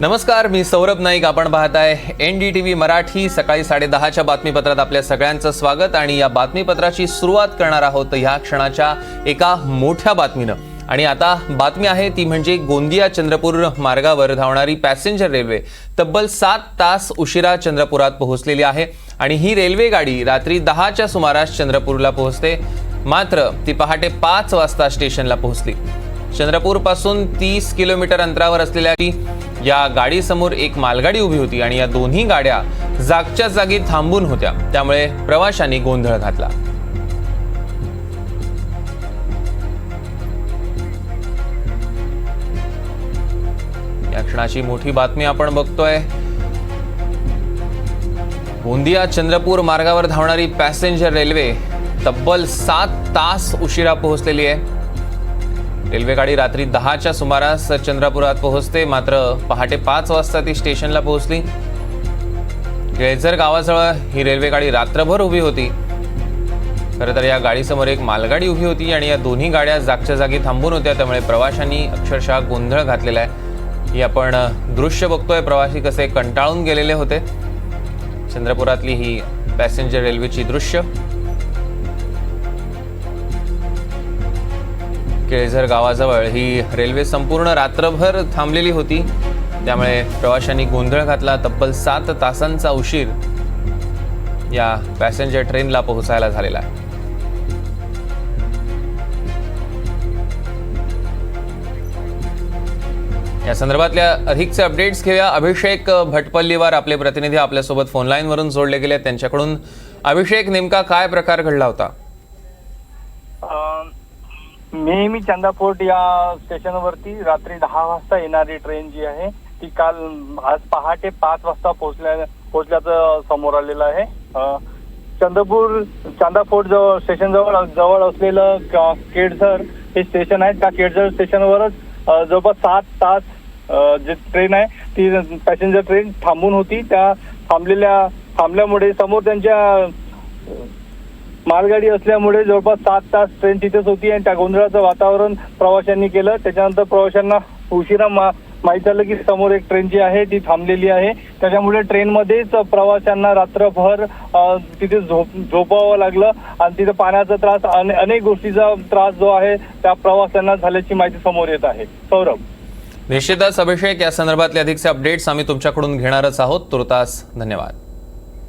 नमस्कार, मी सौरभ नाईक. आपण पाहताय NDTV मराठी. सकाळी 10:30च्या बातमीपत्रात आपल्या सगळ्यांचं स्वागत. आणि या बातमीपत्राची सुरुवात करणार आहोत ह्या क्षणाच्या एका मोठ्या बातमीनं. आणि आता बातमी आहे ती म्हणजे गोंदिया चंद्रपूर मार्गावर धावणारी पॅसेंजर रेल्वे तब्बल 7 तास उशिरा चंद्रपुरात पोहोचलेली आहे. आणि ही रेल्वे गाडी रात्री 10च्या सुमारास चंद्रपूरला पोहोचते, मात्र ती पहाटे 5 वाजता स्टेशनला पोहोचली. चंद्रपूर पासून 30 किलोमीटर अंतरावर असलेल्या या गाडीसमोर एक मालगाडी उभी होती आणि या दोन्ही गाड्या जागच्या जागी थांबून होत्या. त्यामुळे प्रवाशांनी गोंधळ घातला. या क्षणाची मोठी बातमी आपण बघतोय. गोंदिया चंद्रपूर मार्गावर धावणारी पॅसेंजर रेल्वे तब्बल 7 तास उशिरा पोहोचलेली आहे. रेल्वे गाडी रात्री 10च्या सुमारास चंद्रपुरात पोहोचते, मात्र पहाटे 5 वाजता ती स्टेशनला पोहोचली. केळझर गावाजवळ ही रेल्वे गाडी रात्रभर उभी होती. खरं तर या गाडीसमोर एक मालगाडी उभी होती आणि या दोन्ही गाड्या जागच्या जागी थांबून होत्या. त्यामुळे प्रवाशांनी अक्षरशः गोंधळ घातलेला आहे. ही आपण दृश्य बघतोय. प्रवासी कसे कंटाळून गेलेले होते. चंद्रपुरातली ही पॅसेंजर रेल्वेची दृश्य. केळझर गावाजवळ ही रेल्वे संपूर्ण रात्रभर थांबलेली होती. त्यामुळे प्रवाशांनी गोंधळ घातला. तब्बल 7 तासांचा उशीर या पॅसेंजर ट्रेनला पोहोचायला झालेला आहे. या संदर्भातल्या अधिकचे अपडेट्स घेऊया. अभिषेक भटपल्लीवार आपले प्रतिनिधी आपल्यासोबत फोन लाईन वरून जोडले गेले. त्यांच्याकडून अभिषेक, नेमका काय प्रकार घडला होता? नेहमी चंदाफोर्ट या स्टेशनवरती रात्री 10 वाजता येणारी ट्रेन जी आहे ती काल आज पहाटे 5 वाजता पोहोचल्याचं समोर आलेलं आहे. चंदाफोर्ट स्टेशन जवळ असलेलं केळझर हे स्टेशन आहे. त्या केळझर स्टेशनवरच जवळपास 7 तास जी ट्रेन आहे ती पॅसेंजर ट्रेन थांबून होती. त्या थांबल्यामुळे समोर त्यांच्या मालगाडी असल्यामुळे जवळपास 7 तास ट्रेन तिथेच होती आणि त्या गोंधळाचं वातावरण प्रवाशांनी केलं. त्याच्यानंतर प्रवाशांना उशिरा माहीत झालं की समोर एक ट्रेन जी आहे ती थांबलेली आहे. त्याच्यामुळे ट्रेनमध्येच प्रवाशांना रात्रभर तिथे झोपावं लागलं आणि तिथे पाण्याचा त्रास, अनेक गोष्टीचा त्रास जो आहे त्या प्रवाशांना झाल्याची माहिती समोर येत आहे. सौरभ, निश्चितच अभिषेक, या संदर्भातले अधिकचे अपडेट्स आम्ही तुमच्याकडून घेणारच आहोत. तुर्तास धन्यवाद.